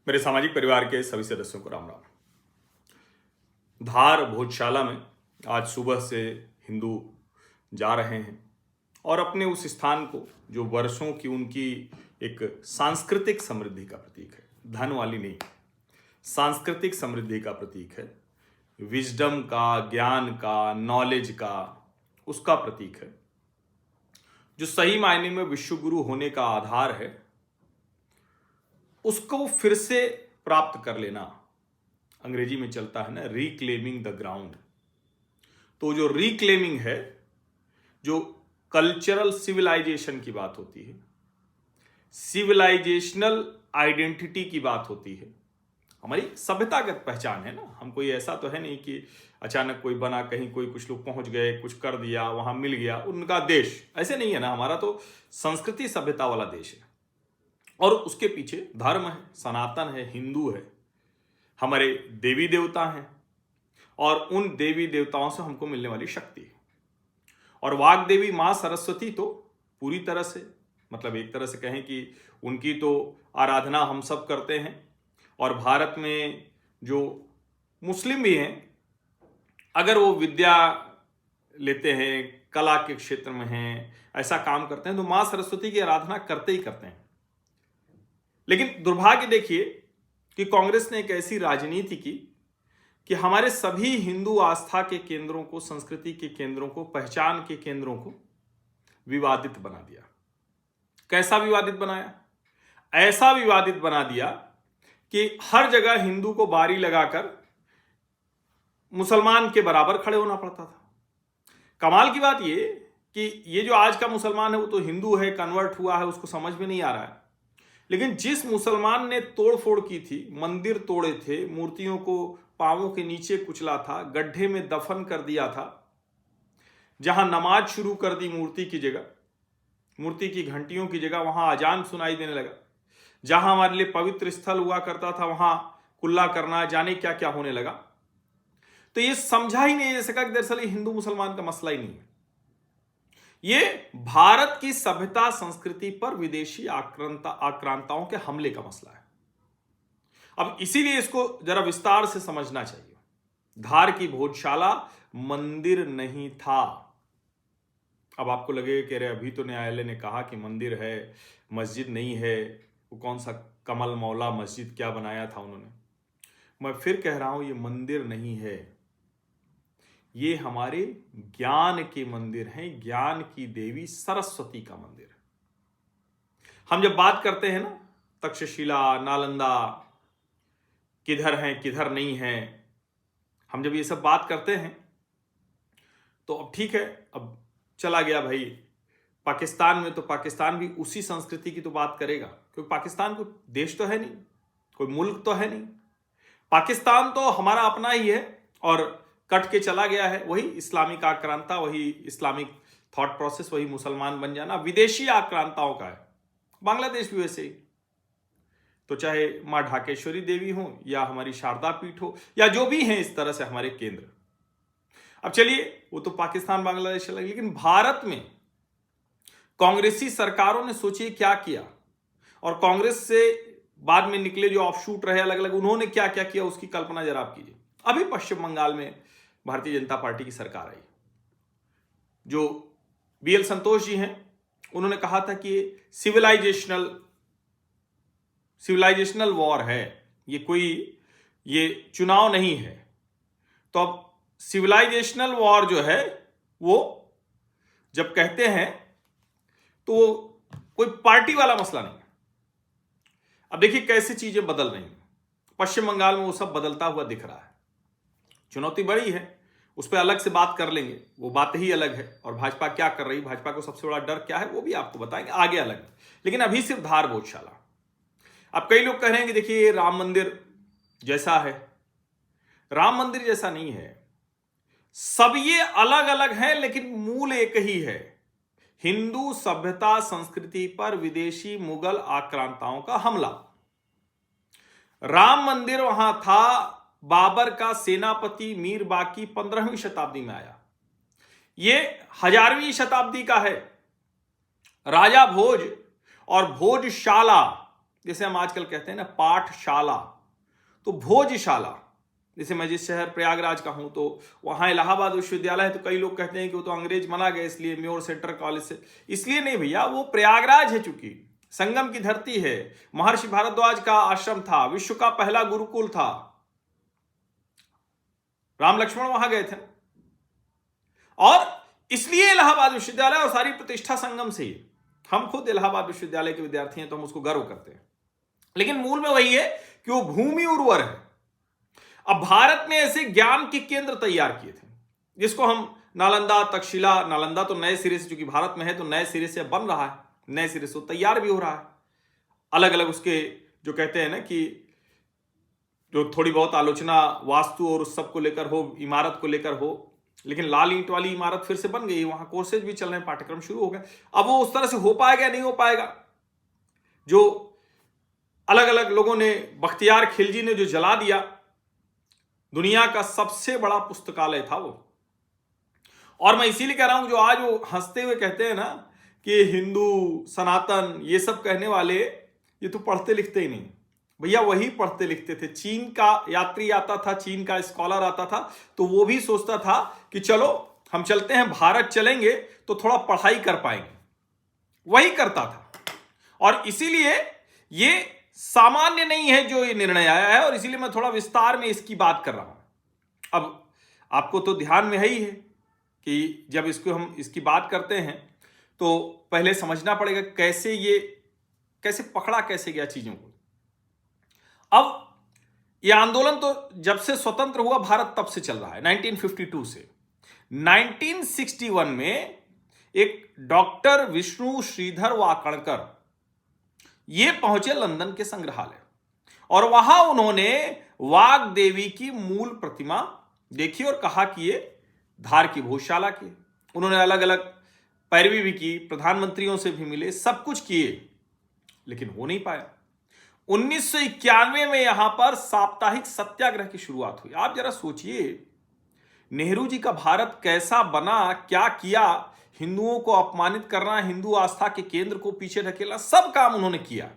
मेरे सामाजिक परिवार के सभी सदस्यों को राम राम। धार भोजशाला में आज सुबह से हिंदू जा रहे हैं और अपने उस स्थान को जो वर्षों की उनकी एक सांस्कृतिक समृद्धि का प्रतीक है, धन वाली नहीं, सांस्कृतिक समृद्धि का प्रतीक है, विजडम का, ज्ञान का, नॉलेज का, उसका प्रतीक है, जो सही मायने में विश्वगुरु होने का आधार है, उसको फिर से प्राप्त कर लेना। अंग्रेजी में चलता है ना, रिक्लेमिंग द ग्राउंड। तो जो रिक्लेमिंग है, जो कल्चरल सिविलाइजेशन की बात होती है, सिविलाइजेशनल आइडेंटिटी की बात होती है, हमारी सभ्यतागत पहचान है ना। हम कोई ऐसा तो है नहीं कि अचानक कोई बना, कहीं कोई कुछ लोग पहुंच गए, कुछ कर दिया, वहां मिल गया उनका देश, ऐसे नहीं है ना। हमारा तो संस्कृति सभ्यता वाला देश है और उसके पीछे धर्म है, सनातन है, हिंदू है, हमारे देवी देवता हैं और उन देवी देवताओं से हमको मिलने वाली शक्ति है। और वाग देवी माँ सरस्वती तो पूरी तरह से, मतलब एक तरह से कहें कि उनकी तो आराधना हम सब करते हैं। और भारत में जो मुस्लिम भी हैं, अगर वो विद्या लेते हैं, कला के क्षेत्र में हैं, ऐसा काम करते हैं, तो माँ सरस्वती की आराधना करते ही करते हैं। लेकिन दुर्भाग्य देखिए कि कांग्रेस ने एक ऐसी राजनीति की कि हमारे सभी हिंदू आस्था के केंद्रों को, संस्कृति के केंद्रों को, पहचान के केंद्रों को विवादित बना दिया। कैसा विवादित बनाया? ऐसा विवादित बना दिया कि हर जगह हिंदू को बारी लगाकर मुसलमान के बराबर खड़े होना पड़ता था। कमाल की बात ये कि ये जो आज का मुसलमान है वो तो हिंदू है, कन्वर्ट हुआ है, उसको समझ में नहीं आ रहा है। लेकिन जिस मुसलमान ने तोड़फोड़ की थी, मंदिर तोड़े थे, मूर्तियों को पांवों के नीचे कुचला था, गड्ढे में दफन कर दिया था, जहां नमाज शुरू कर दी मूर्ति की जगह, मूर्ति की घंटियों की जगह वहां अजान सुनाई देने लगा, जहां हमारे लिए पवित्र स्थल हुआ करता था वहां कुल्ला करना, जाने क्या क्या होने लगा। तो ये समझा ही नहीं जा सका कि दरअसल हिंदू मुसलमान का मसला ही नहीं है, ये भारत की सभ्यता संस्कृति पर विदेशी आक्रांताओं के हमले का मसला है। अब इसीलिए इसको जरा विस्तार से समझना चाहिए। धार की भोजशाला मंदिर नहीं था। अब आपको लगेगा कि अरे अभी तो न्यायालय ने कहा कि मंदिर है, मस्जिद नहीं है, वो कौन सा कमल मौला मस्जिद क्या बनाया था उन्होंने। मैं फिर कह रहा हूं, ये मंदिर नहीं है, ये हमारे ज्ञान के मंदिर हैं, ज्ञान की देवी सरस्वती का मंदिर है। हम जब बात करते हैं ना, तक्षशिला, नालंदा किधर हैं, किधर नहीं हैं, हम जब ये सब बात करते हैं तो अब ठीक है, अब चला गया भाई पाकिस्तान में, तो पाकिस्तान भी उसी संस्कृति की तो बात करेगा, क्योंकि पाकिस्तान कोई देश तो है नहीं, कोई मुल्क तो है नहीं। पाकिस्तान तो हमारा अपना ही है और कट के चला गया है। वही इस्लामिक आक्रांता, वही इस्लामिक थॉट प्रोसेस, वही मुसलमान बन जाना विदेशी आक्रांताओं का है। बांग्लादेश भी वैसे ही। तो चाहे माँ ढाकेश्वरी देवी हो या हमारी शारदा पीठ हो या जो भी हैं इस तरह से हमारे केंद्र। अब चलिए, वो तो पाकिस्तान बांग्लादेश चला, लेकिन भारत में कांग्रेसी सरकारों ने सोचिए क्या किया, और कांग्रेस से बाद में निकले जो ऑफशूट रहे अलग अलग, उन्होंने क्या क्या किया उसकी कल्पना जरा आप कीजिए। अभी पश्चिम बंगाल में भारतीय जनता पार्टी की सरकार आई, जो बीएल संतोष जी हैं, उन्होंने कहा था कि सिविलाइजेशनल वॉर है, ये चुनाव नहीं है। तो अब सिविलाइजेशनल वॉर जो है वो जब कहते हैं तो वो कोई पार्टी वाला मसला नहीं है। अब देखिए कैसे चीजें बदल रही हैं पश्चिम बंगाल में, वो सब बदलता हुआ दिख रहा है। चुनौती बड़ी है, उस पर अलग से बात कर लेंगे, वो बात ही अलग है। और भाजपा क्या कर रही, भाजपा को सबसे बड़ा डर क्या है, वो भी आपको बताएंगे आगे अलग। लेकिन अभी सिर्फ धार भोजशाला। अब कई लोग कह रहे हैं कि देखिए ये राम मंदिर जैसा है। राम मंदिर जैसा नहीं है, सब ये अलग अलग हैं लेकिन मूल एक ही है, हिंदू सभ्यता संस्कृति पर विदेशी मुगल आक्रांताओं का हमला। राम मंदिर वहां था, बाबर का सेनापति मीर बाकी 15वीं शताब्दी में आया, ये 1000वीं शताब्दी का है। राजा भोज और भोजशाला जैसे हम आजकल कहते हैं ना पाठशाला, तो भोजशाला, जैसे मैं जिस शहर प्रयागराज का हूं तो वहां इलाहाबाद विश्वविद्यालय है, तो कई लोग कहते हैं कि वो तो अंग्रेज मना गए इसलिए म्योर सेंट्रल कॉलेज से, इसलिए नहीं भैया, वो प्रयागराज है, चूंकि संगम की धरती है, महर्षि भारद्वाज का आश्रम था, विश्व का पहला गुरुकुल था, राम लक्ष्मण वहां गए थे, और इसलिए इलाहाबाद विश्वविद्यालय और सारी प्रतिष्ठा संगम से ही। हम खुद इलाहाबाद विश्वविद्यालय के विद्यार्थी हैं तो हम उसको गर्व करते हैं, लेकिन मूल में वही है कि वो भूमि उर्वर है। अब भारत ने ऐसे ज्ञान के केंद्र तैयार किए थे, जिसको हम नालंदा, तक्षशिला, नालंदा तो नए सिरे से, चूंकि भारत में है तो नए सिरे से बन रहा है, नए सिरे से तैयार भी हो रहा है, अलग अलग उसके जो कहते हैं ना कि जो थोड़ी बहुत आलोचना वास्तु और उस सब को लेकर हो, इमारत को लेकर हो, लेकिन लाल ईंट वाली इमारत फिर से बन गई, वहां कोर्सेज भी चल रहे हैं, पाठ्यक्रम शुरू हो गए। अब वो उस तरह से हो पाएगा नहीं हो पाएगा, जो अलग अलग लोगों ने, बख्तियार खिलजी ने जो जला दिया, दुनिया का सबसे बड़ा पुस्तकालय था वो। और मैं इसीलिए कह रहा हूं, जो आज वो हंसते हुए कहते हैं ना कि हिंदू सनातन ये सब कहने वाले, ये तो पढ़ते लिखते ही नहीं भैया, वही पढ़ते लिखते थे। चीन का यात्री आता था, चीन का स्कॉलर आता था, तो वो भी सोचता था कि चलो हम चलते हैं, भारत चलेंगे तो थोड़ा पढ़ाई कर पाएंगे, वही करता था। और इसीलिए ये सामान्य नहीं है जो ये निर्णय आया है, और इसीलिए मैं थोड़ा विस्तार में इसकी बात कर रहा हूं। अब आपको तो ध्यान में है ही है कि जब इसको हम इसकी बात करते हैं तो पहले समझना पड़ेगा कैसे पकड़ा कैसे गया चीजों को। अब यह आंदोलन तो जब से स्वतंत्र हुआ भारत तब से चल रहा है, 1952 से। 1961 में एक डॉक्टर विष्णु श्रीधर वाकणकर ये पहुंचे लंदन के संग्रहालय, और वहां उन्होंने वाग देवी की मूल प्रतिमा देखी और कहा कि ये धार की भोजशाला की। उन्होंने अलग अलग पैरवी भी की, प्रधानमंत्रियों से भी मिले, सब कुछ किए, लेकिन हो नहीं पाया। 1991 में यहां पर साप्ताहिक सत्याग्रह की शुरुआत हुई। आप जरा सोचिए, नेहरू जी का भारत कैसा बना, क्या किया, हिंदुओं को अपमानित करना, हिंदू आस्था के केंद्र को पीछे ढकेलना, सब काम उन्होंने किया,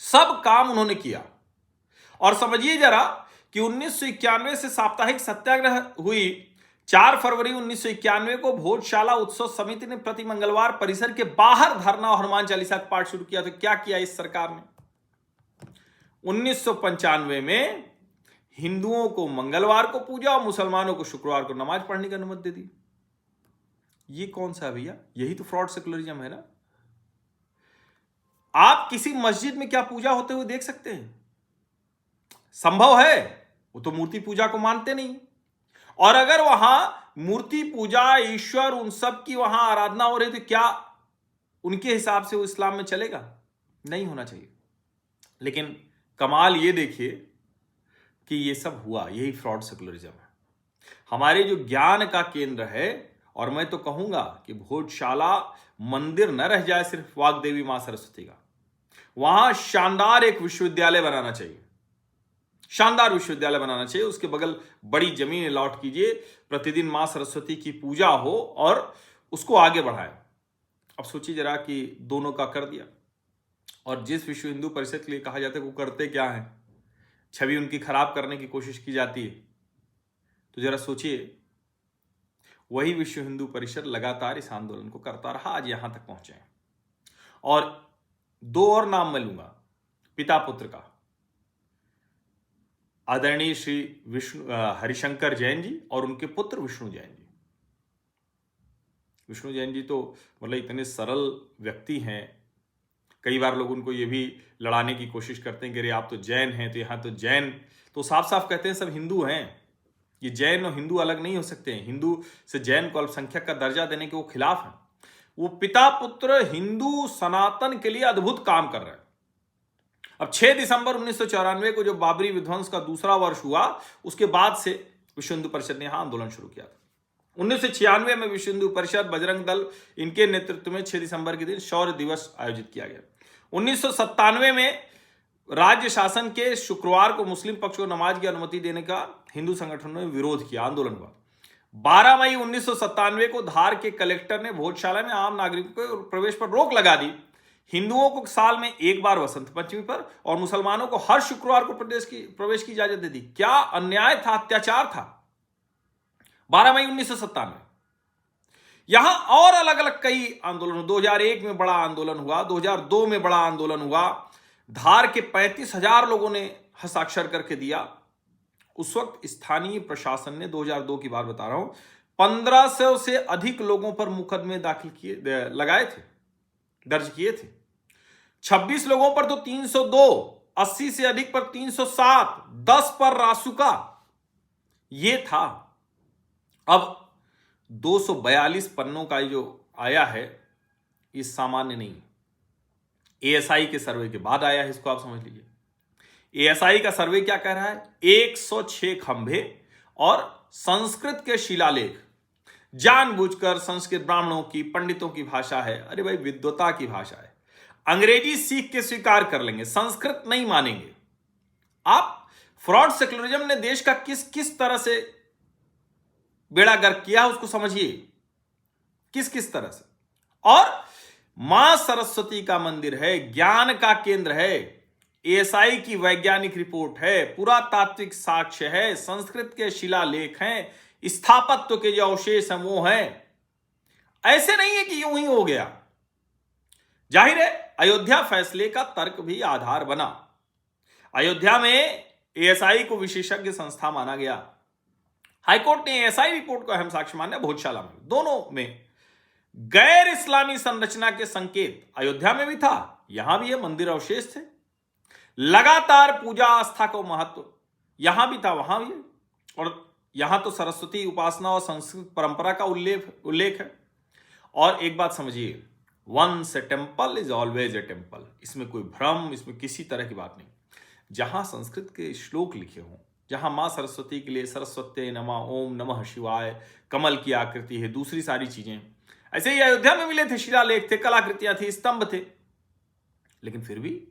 सब काम उन्होंने किया। और समझिए जरा कि 1991 से साप्ताहिक सत्याग्रह हुई। 4 फरवरी 1991 को भोजशाला उत्सव समिति ने प्रति मंगलवार परिसर के बाहर धरना और हनुमान चालीसा का पाठ शुरू किया। तो क्या किया इस सरकार ने? 1995 में हिंदुओं को मंगलवार को पूजा और मुसलमानों को शुक्रवार को नमाज पढ़ने की अनुमति दे दी। ये कौन सा भैया? यही तो फ्रॉड सेकुलरिज्म है ना। आप किसी मस्जिद में क्या पूजा होते हुए देख सकते हैं? संभव है? वो तो मूर्ति पूजा को मानते नहीं। और अगर वहां मूर्ति पूजा, ईश्वर, उन सब की वहां आराधना हो रही, तो क्या उनके हिसाब से वो इस्लाम में चलेगा? नहीं होना चाहिए। लेकिन कमाल ये देखिए कि ये सब हुआ, यही फ्रॉड सेकुलरिज्म है। हमारे जो ज्ञान का केंद्र है, और मैं तो कहूंगा कि भोजशाला मंदिर न रह जाए सिर्फ वाग्देवी मां सरस्वती का, वहां शानदार एक विश्वविद्यालय बनाना चाहिए, शानदार विश्वविद्यालय बनाना चाहिए। उसके बगल बड़ी जमीन अलॉट कीजिए, प्रतिदिन मां सरस्वती की पूजा हो और उसको आगे बढ़ाए। अब सोचिए जरा कि दोनों का कर दिया। और जिस विश्व हिंदू परिषद के लिए कहा जाता है वो करते क्या है, छवि उनकी खराब करने की कोशिश की जाती है। तो जरा सोचिए, वही विश्व हिंदू परिषद लगातार इस आंदोलन को करता रहा, आज यहां तक पहुंचे हैं। और 2 और नाम मैं लूंगा पिता पुत्र का, आदरणीय श्री हरिशंकर जैन जी और उनके पुत्र विष्णु जैन जी। विष्णु जैन जी तो मतलब इतने सरल व्यक्ति हैं, कई बार लोग उनको ये भी लड़ाने की कोशिश करते हैं कि अरे आप तो जैन हैं, तो यहाँ तो जैन तो साफ साफ कहते हैं सब हिंदू हैं। ये जैन और हिंदू अलग नहीं हो सकते हैं। हिंदू से जैन को अल्पसंख्यक का दर्जा देने के वो खिलाफ हैं। वो पिता पुत्र हिंदू सनातन के लिए अद्भुत काम कर रहे हैं। अब 6 दिसंबर 1994 को जो बाबरी विध्वंस का दूसरा वर्ष हुआ, उसके बाद से विश्व हिंदू परिषद ने यहां आंदोलन शुरू किया था। 1996 में विश्व हिंदू परिषद, बजरंग दल, इनके नेतृत्व में 6 दिसंबर के दिन शौर्य दिवस आयोजित किया गया। 1997 में राज्य शासन के शुक्रवार को मुस्लिम पक्ष को नमाज की अनुमति देने का हिंदू संगठनों ने विरोध किया, आंदोलन हुआ। 12 मई 1997 को धार के कलेक्टर ने भोजशाला में आम नागरिकों के प्रवेश पर रोक लगा दी। हिंदुओं को साल में एक बार वसंत पंचमी पर और मुसलमानों को हर शुक्रवार को प्रवेश की इजाजत दे दी। क्या अन्याय था, अत्याचार था। 12 मई 1997 यहां और अलग अलग कई आंदोलन, 2001 में बड़ा आंदोलन हुआ, 2002 में बड़ा आंदोलन हुआ, धार के 35,000 लोगों ने हस्ताक्षर करके दिया। उस वक्त स्थानीय प्रशासन ने, 2002 की बात बता रहा हूं, 1500 से अधिक लोगों पर मुकदमे लगाए थे, दर्ज किए थे। 26 लोगों पर तो 302, 80 से अधिक पर 307, 10 पर रासुका। ये था। अब 242 पन्नों का जो आया है, ये सामान्य नहीं। एएसआई के सर्वे के बाद आया है, इसको आप समझ लीजिए। एएसआई का सर्वे क्या कह रहा है? 106 खंभे और संस्कृत के शिलालेख। जानबूझकर संस्कृत ब्राह्मणों की, पंडितों की भाषा है। अरे भाई, विद्वता की भाषा है। अंग्रेजी सीख के स्वीकार कर लेंगे, संस्कृत नहीं मानेंगे। आप फ्रॉड सेक्युलरिज्म ने देश का किस किस तरह से बेड़ा गर्क किया, उसको समझिए, किस किस तरह से। और मां सरस्वती का मंदिर है, ज्ञान का केंद्र है, एएसआई की वैज्ञानिक रिपोर्ट है, पुरातात्विक साक्ष्य है, संस्कृत के शिलालेख हैं, स्थापत्य के जो अवशेष हैं वो हैं। ऐसे नहीं है कि यूं ही हो गया। जाहिर है अयोध्या फैसले का तर्क भी आधार बना। अयोध्या में एएसआई को विशेषज्ञ संस्था माना गया। हाईकोर्ट ने एएसआई रिपोर्ट को अहम साक्ष्य माना। भोजशाला में, दोनों में गैर इस्लामी संरचना के संकेत अयोध्या में भी था, यहां भी है, मंदिर अवशेष थे। लगातार पूजा आस्था को महत्व यहां भी था, वहां भी है। और यहां तो सरस्वती उपासना और संस्कृत परंपरा का उल्लेख है। और एक बात समझिए, once a temple is always a temple. इसमें कोई भ्रम, इसमें किसी तरह की बात नहीं। जहां संस्कृत के श्लोक लिखे हों, जहां मां सरस्वती के लिए सरस्वती नमः, ओम नमः शिवाय, कमल की आकृति है, दूसरी सारी चीजें, ऐसे ही अयोध्या में मिले थे, शिलालेख थे, कलाकृतियां थी, स्तंभ थे। लेकिन फिर भी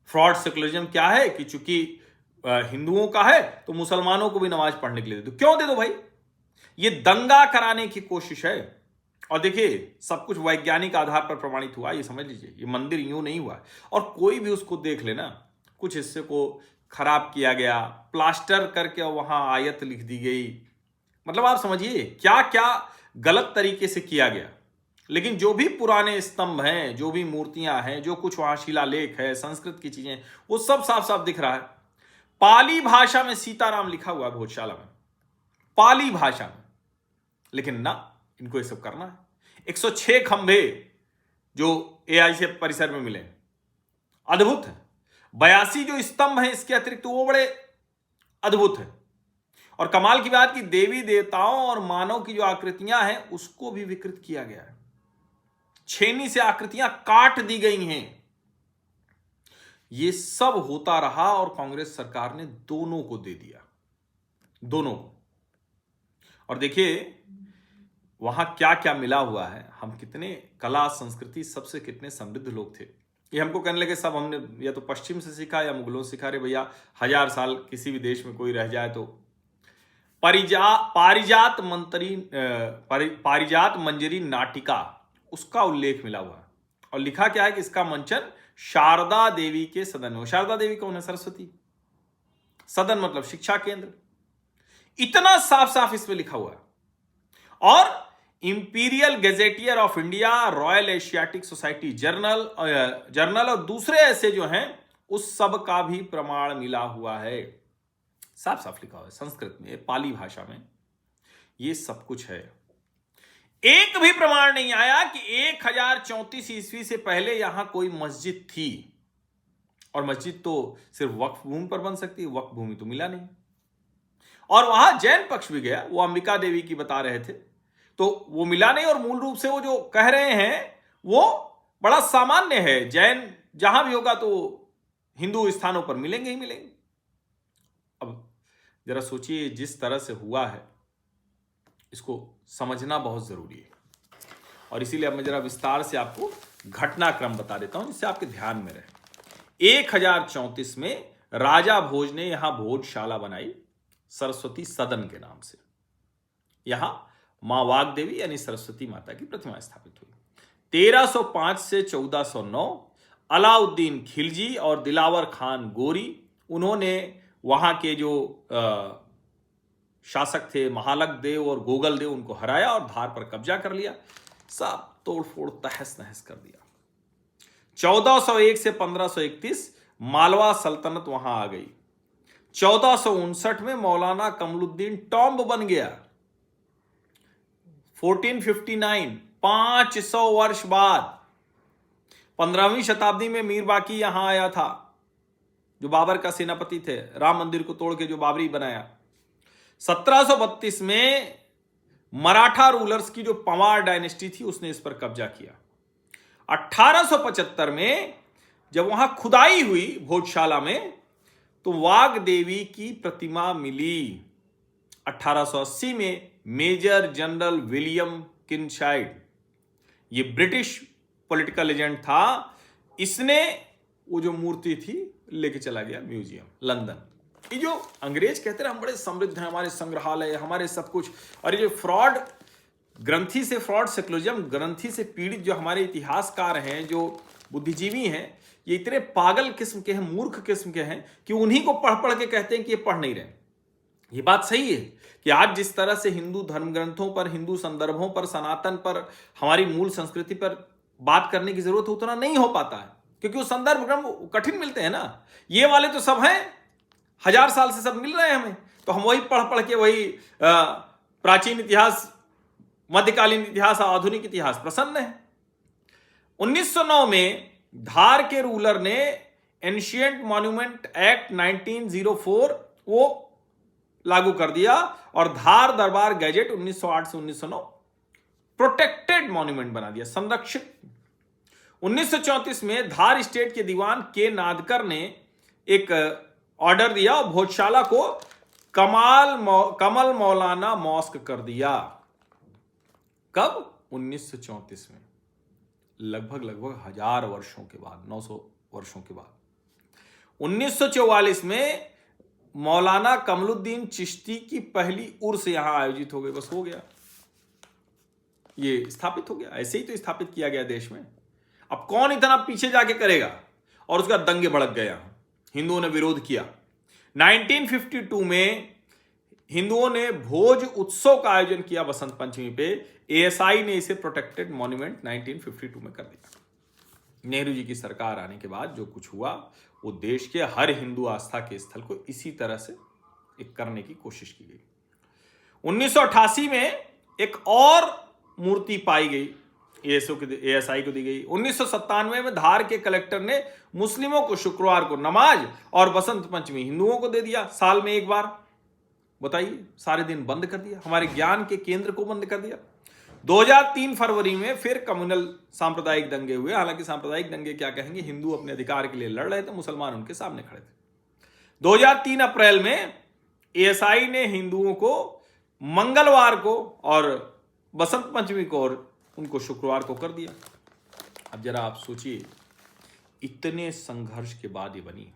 फ्रॉड सेक्युलरिज्म क्या है कि चूंकि हिंदुओं का है तो मुसलमानों को भी नमाज पढ़ने के लिए दे दो। क्यों दे दो भाई? ये दंगा कराने की कोशिश है। और देखिए, सब कुछ वैज्ञानिक आधार पर प्रमाणित हुआ, ये समझ लीजिए। ये मंदिर यूं नहीं हुआ। और कोई भी उसको देख लेना, कुछ हिस्से को खराब किया गया, प्लास्टर करके वहां आयत लिख दी गई, मतलब आप समझिए क्या क्या गलत तरीके से किया गया। लेकिन जो भी पुराने स्तंभ हैं, जो भी मूर्तियां हैं, जो कुछ वहां शिलालेख है, संस्कृत की चीजें, वो सब साफ साफ दिख रहा है। पाली भाषा में सीताराम लिखा हुआ है भोजशाला में, पाली भाषा में। लेकिन ना, इनको ये सब करना है। 106 खंभे जो एआई परिसर में मिले, अद्भुत है। 82 जो स्तंभ हैं इसके अतिरिक्त, वो बड़े अद्भुत है। और कमाल की बात कि देवी देवताओं और मानव की जो आकृतियां हैं उसको भी विकृत किया गया है। छेनी से आकृतियां काट दी गई हैं। ये सब होता रहा और कांग्रेस सरकार ने दोनों को दे दिया, दोनों को। और देखिए वहां क्या क्या मिला हुआ है। हम कितने कला संस्कृति सबसे कितने समृद्ध लोग थे। ये हमको कहने लगे सब हमने या तो पश्चिम से सीखा या मुगलों से सीखा। रे भैया, 1000 साल किसी भी देश में कोई रह जाए तो पारिजात मंजरी नाटिका, उसका उल्लेख मिला हुआ है। और लिखा क्या है कि इसका मंचन शारदा देवी के सदन में। शारदा देवी कौन है? सरस्वती। सदन मतलब शिक्षा केंद्र। इतना साफ साफ इसमें लिखा हुआ है। और imperial gazetteer of India, royal Asiatic society journal और दूसरे ऐसे जो हैं, उस सब का भी प्रमाण मिला हुआ है। साफ साफ लिखा हुआ है संस्कृत में, पाली भाषा में, ये सब कुछ है। एक भी प्रमाण नहीं आया कि 1034 ईस्वी से पहले यहां कोई मस्जिद थी। और मस्जिद तो सिर्फ वक्फ भूमि पर बन सकती है, वक्फ भूमि तो मिला नहीं। और वहां जैन पक्ष भी गया, वो अंबिका देवी की बता रहे थे, तो वो मिला नहीं। और मूल रूप से वो जो कह रहे हैं वो बड़ा सामान्य है। जैन जहां भी होगा तो हिंदू स्थानों पर मिलेंगे ही मिलेंगे। अब जरा सोचिए, जिस तरह से हुआ है इसको समझना बहुत जरूरी है। और इसीलिए अब मैं जरा विस्तार से आपको घटनाक्रम बता देता हूं जिससे आपके ध्यान में रहे। 1034 में राजा भोज ने यहां भोजशाला बनाई, सरस्वती सदन के नाम से। यहां मां वाग्देवी यानी सरस्वती माता की प्रतिमा स्थापित हुई। 1305 से 1409 अलाउद्दीन खिलजी और दिलावर खान गोरी, उन्होंने वहां के जो शासक थे महालक देव और गोगल देव, उनको हराया और धार पर कब्जा कर लिया। सब तोड़फोड़ तहस नहस कर दिया। 1401 से 1531 मालवा सल्तनत वहां आ गई। 1459 में मौलाना कमलुद्दीन टॉम्ब बन गया। 1459 500 वर्ष बाद 15वीं शताब्दी में मीर बाकी यहां आया था, जो बाबर का सेनापति थे, राम मंदिर को तोड़ के जो बाबरी बनाया। 1732 में मराठा रूलर्स की जो पंवार डायनेस्टी थी उसने इस पर कब्जा किया। 1875 में जब वहां खुदाई हुई भोजशाला में, तो वाघ देवी की प्रतिमा मिली। 1880 में मेजर जनरल विलियम किनशाइड, ये ब्रिटिश पॉलिटिकल एजेंट था, इसने वो जो मूर्ति थी लेके चला गया म्यूजियम लंदन। ये जो अंग्रेज कहते हैं हम बड़े समृद्ध हैं, हमारे संग्रहालय, हमारे सब कुछ, और ये जो फ्रॉड ग्रंथि से, फ्रॉड सेकुलरिज्म ग्रंथि से पीड़ित जो हमारे इतिहासकार हैं, जो बुद्धिजीवी हैं, ये इतने पागल किस्म के हैं, मूर्ख किस्म के हैं कि उन्हीं को पढ़ पढ़ के कहते हैं कि ये पढ़ नहीं रहे। ये बात सही है कि आज जिस तरह से हिंदू धर्म ग्रंथों पर, हिंदू संदर्भों पर, सनातन पर, हमारी मूल संस्कृति पर बात करने की जरूरत है, उतना नहीं हो पाता है, क्योंकि वो संदर्भ ग्रंथ कठिन मिलते हैं ना। ये वाले तो सब हैं, 1000 साल से सब मिल रहे हैं हमें, तो हम वही पढ़ पढ़ के वही प्राचीन इतिहास, मध्यकालीन इतिहास, आधुनिक इतिहास प्रसन्न है। 1909 में धार के रूलर ने एंशिएंट मॉन्यूमेंट एक्ट 1904 वो लागू कर दिया, और धार दरबार गैजेट 1908 से 1909 प्रोटेक्टेड मॉन्यूमेंट बना दिया, संरक्षित। 1934 में धार स्टेट के दीवान के नादकर ने एक ऑर्डर दिया और भोजशाला को कमल मौलाना मॉस्क कर दिया। कब? 1934 में, लगभग 1000 वर्षों के बाद, 900 वर्षों के बाद। 1944 में मौलाना कमलुद्दीन चिश्ती की पहली उर्स यहां आयोजित हो गई। बस हो गया, ये स्थापित हो गया। ऐसे ही तो स्थापित किया गया देश में। अब कौन इतना पीछे जाके करेगा? और उसका दंगे भड़क गया, हिंदुओं ने विरोध किया। 1952 में हिंदुओं ने भोज उत्सव का आयोजन किया बसंत पंचमी पे। एएसआई ने इसे प्रोटेक्टेड मॉन्यूमेंट 1952 में कर दिया। नेहरू जी की सरकार आने के बाद जो कुछ हुआ, वो देश के हर हिंदू आस्था के स्थल को इसी तरह से एक करने की कोशिश की गई। 1988 में एक और मूर्ति पाई गई, एएसआई को दी गई। 1997 में धार के कलेक्टर ने मुस्लिमों को शुक्रवार को नमाज और बसंत पंचमी हिंदुओं को दे दिया, साल में एक बार। बताइए, सारे दिन बंद कर दिया, हमारे ज्ञान के केंद्र को बंद कर दिया। 2003 फरवरी में फिर कम्युनल सांप्रदायिक दंगे हुए। हालांकि सांप्रदायिक दंगे क्या कहेंगे, हिंदू अपने अधिकार के लिए लड़ रहे थे, मुसलमान उनके सामने खड़े थे। 2003 अप्रैल में एएसआई ने हिंदुओं को मंगलवार को और बसंत पंचमी को और उनको शुक्रवार को कर दिया। अब जरा आप सोचिए, इतने संघर्ष के बाद ये बनी।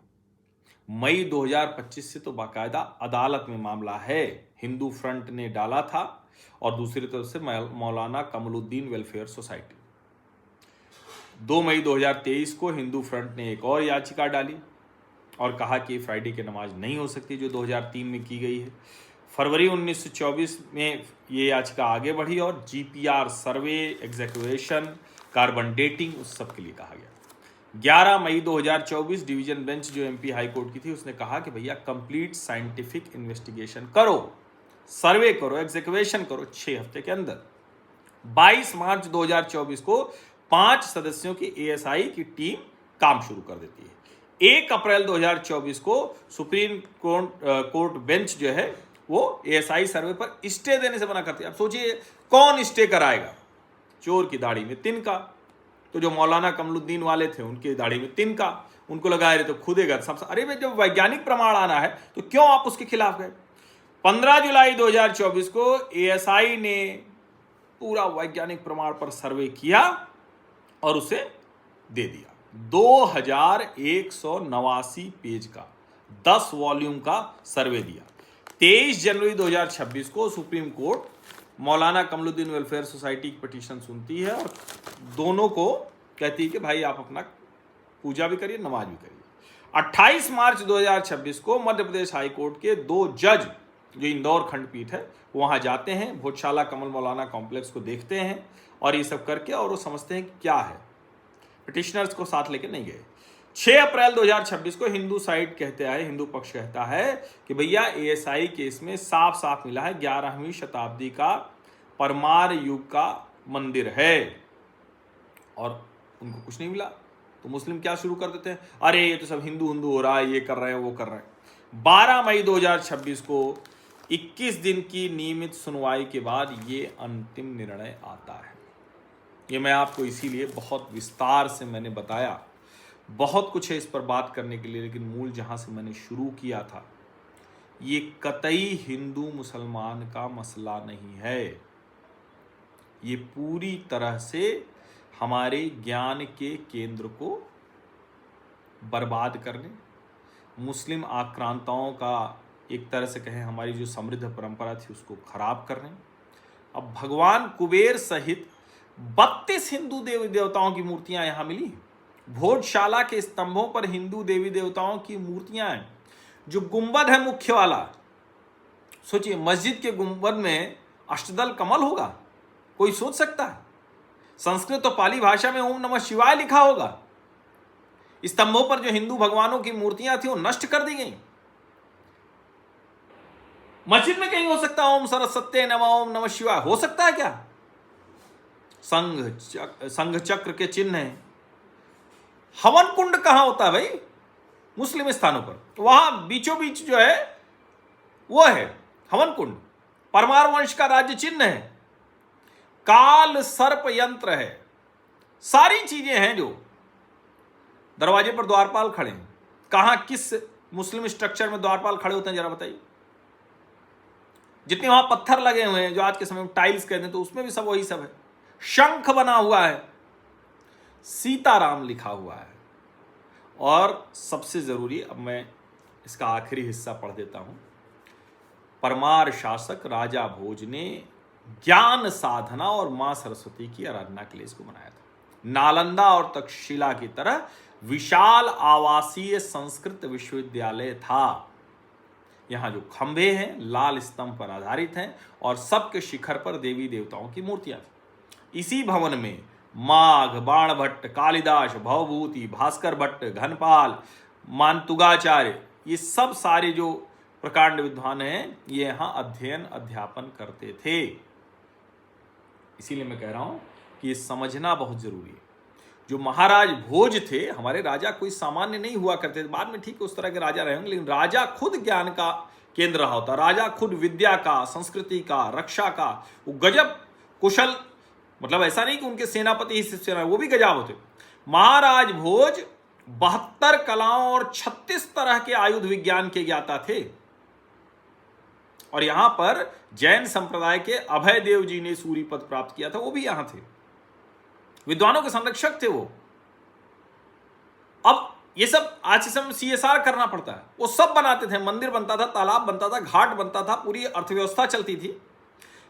मई 2025 से तो बाकायदा अदालत में मामला है, हिंदू फ्रंट ने डाला था, और दूसरी तरफ से मौलाना कमलुद्दीन वेलफेयर सोसाइटी। 2 मई 2023 को हिंदू फ्रंट ने एक और याचिका डाली और कहा कि फ्राइडे की नमाज नहीं हो सकती जो 2003 में की गई है। फरवरी 1924 में ये याचिका आगे बढ़ी और जीपीआर सर्वे, एग्जेक्यूशन, कार्बन डेटिंग, उस सब के लिए कहा गया। 11 मई 2024 डिवीजन बेंच जो एमपी हाई कोर्ट की थी, उसने कहा कि भैया कंप्लीट साइंटिफिक इन्वेस्टिगेशन करो, सर्वे करो, एग्जेक्यूशन करो 6 हफ्ते के अंदर। 22 मार्च 2024 को 5 सदस्यों की एएसआई की टीम काम शुरू कर देती है। 1 अप्रैल 2024 को सुप्रीम कोर्ट बेंच जो है वो एएसआई सर्वे पर स्टे देने से मना करती है। अब सोचिए कौन स्टे कराएगा? चोर की दाढ़ी में तिनका। तो जो मौलाना कमलुद्दीन वाले थे उनकी दाढ़ी में तिनका, उनको लगाए रहे तो खुदेगा सब। अरे भाई, जब वैज्ञानिक प्रमाण आना है तो क्यों आप उसके खिलाफ गए? 15 जुलाई 2024 को एएसआई ने पूरा वैज्ञानिक प्रमाण पर सर्वे किया और उसे दे दिया। 2189 पेज का 10 वॉल्यूम का सर्वे दिया। 23 जनवरी 2026 को सुप्रीम कोर्ट मौलाना कमलुद्दीन वेलफेयर सोसाइटी की पिटीशन सुनती है और दोनों को कहती है कि भाई आप अपना पूजा भी करिए, नमाज भी करिए। 28 मार्च 2026 को मध्य प्रदेश हाई कोर्ट के 2 जज जो इंदौर खंडपीठ है वहां जाते हैं, भोजशाला कमल मौलाना कॉम्प्लेक्स को देखते हैं और ये सब करके और वो समझते हैं कि क्या है। पिटिशनर्स को साथ लेके नहीं गए। 6 अप्रैल 2026 को हिंदू साइड कहते हैं, हिंदू पक्ष कहता है कि भैया ASI केस में साफ साफ मिला है 11वीं शताब्दी का परमार युग का मंदिर है और उनको कुछ नहीं मिला। तो मुस्लिम क्या शुरू कर देते हैं, अरे ये तो सब हिंदू हो रहा है, ये कर रहे हैं वो कर रहे हैं। 12 मई 2026 को 21 दिन की नियमित सुनवाई के बाद ये अंतिम निर्णय आता है। ये मैं आपको इसीलिए बहुत विस्तार से मैंने बताया, बहुत कुछ है इस पर बात करने के लिए, लेकिन मूल जहां से मैंने शुरू किया था, ये कतई हिंदू मुसलमान का मसला नहीं है। ये पूरी तरह से हमारे ज्ञान के केंद्र को बर्बाद करने, मुस्लिम आक्रांताओं का एक तरह से कहें हमारी जो समृद्ध परंपरा थी उसको खराब करने। अब भगवान कुबेर सहित 32 हिंदू देवी देवताओं की मूर्तियां यहां मिली। भोजशाला के स्तंभों पर हिंदू देवी देवताओं की मूर्तियां हैं। जो गुंबद है मुख्य वाला, सोचिए मस्जिद के गुंबद में अष्टदल कमल होगा, कोई सोच सकता है? संस्कृत और पाली भाषा में ओम नमः शिवाय लिखा होगा। स्तंभों पर जो हिंदू भगवानों की मूर्तियां थी वो नष्ट कर दी गई। मस्जिद में कहीं हो सकता है ओम सरस्वती नमः ओम नमः शिवाय? हो सकता है क्या? संघ चक्र के चिन्ह है। हवन कुंड कहां होता है भाई? मुस्लिम स्थानों पर। वहां बीचों बीच जो है वो है हवन कुंड। परमार वंश का राज्य चिन्ह है। काल सर्प यंत्र है। सारी चीजें हैं जो दरवाजे पर द्वारपाल खड़े हैं। कहां किस मुस्लिम स्ट्रक्चर में द्वारपाल खड़े होते हैं जरा बताइए? जितने वहां पत्थर लगे हुए हैं जो आज के समय में टाइल्स कहते हैं, तो उसमें भी सब वही सब है। शंख बना हुआ है, सीताराम लिखा हुआ है। और सबसे जरूरी, अब मैं इसका आखिरी हिस्सा पढ़ देता हूं। परमार शासक राजा भोज ने ज्ञान साधना और मां सरस्वती की आराधना के लिए इसको बनाया था। नालंदा और तक्षशिला की तरह विशाल आवासीय संस्कृत विश्वविद्यालय था। यहां जो खंभे हैं लाल स्तंभ पर आधारित हैं और सबके शिखर पर देवी देवताओं की मूर्तियां थी। इसी भवन में माघ, बाण भट्ट, कालिदास, भवभूति, भास्कर भट्ट, घनपाल, मानतुगाचार्य, ये सब सारे जो प्रकांड विद्वान हैं ये यहां अध्ययन अध्यापन करते थे। इसीलिए मैं कह रहा हूं कि ये समझना बहुत जरूरी है। जो महाराज भोज थे, हमारे राजा कोई सामान्य नहीं हुआ करते थे। बाद में ठीक उस तरह के राजा रहे होंगे, लेकिन राजा खुद ज्ञान का केंद्र रहा होता। राजा खुद विद्या का, संस्कृति का, रक्षा का वो गजब कुशल, मतलब ऐसा नहीं कि उनके सेनापति ही सिर्फ सेना, वो भी गजब होते। महाराज भोज 72 कलाओं और 36 तरह के आयुध विज्ञान के ज्ञाता थे। और यहां पर जैन संप्रदाय के अभय देव जी ने सूरी पद प्राप्त किया था, वो भी यहां थे। विद्वानों के संरक्षक थे वो। अब ये सब आज के समय CSR करना पड़ता है, वो सब बनाते थे। मंदिर बनता था, तालाब बनता था, घाट बनता था, पूरी अर्थव्यवस्था चलती थी।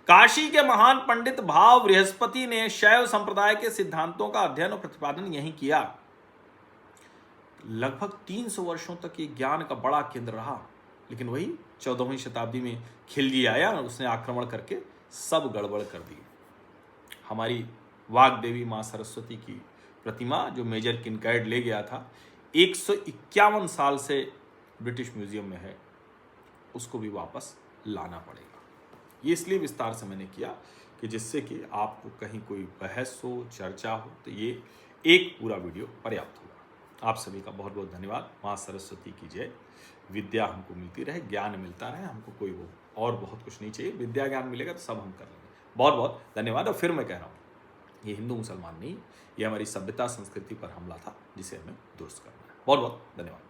काशी के महान पंडित भाव बृहस्पति ने शैव संप्रदाय के सिद्धांतों का अध्ययन और प्रतिपादन यहीं किया। लगभग 300 वर्षों तक ये ज्ञान का बड़ा केंद्र रहा। लेकिन वही 14वीं शताब्दी में खिलजी आया और उसने आक्रमण करके सब गड़बड़ कर दी। हमारी वाग्देवी मां सरस्वती की प्रतिमा जो मेजर किनकैड ले गया था, 151 साल से ब्रिटिश म्यूजियम में है, उसको भी वापस लाना पड़ेगा। ये इसलिए विस्तार से मैंने किया कि जिससे कि आपको कहीं कोई बहस हो, चर्चा हो, तो ये एक पूरा वीडियो पर्याप्त होगा। आप सभी का बहुत बहुत धन्यवाद। मां सरस्वती की जय। विद्या हमको मिलती रहे, ज्ञान मिलता रहे, हमको कोई वो और बहुत कुछ नहीं चाहिए। विद्या ज्ञान मिलेगा तो सब हम कर लेंगे। बहुत बहुत धन्यवाद। और फिर मैं कह रहा हूँ, ये हिंदू मुसलमान नहीं, ये हमारी सभ्यता संस्कृति पर हमला था जिसे हमें दुरुस्त करना है। बहुत बहुत धन्यवाद।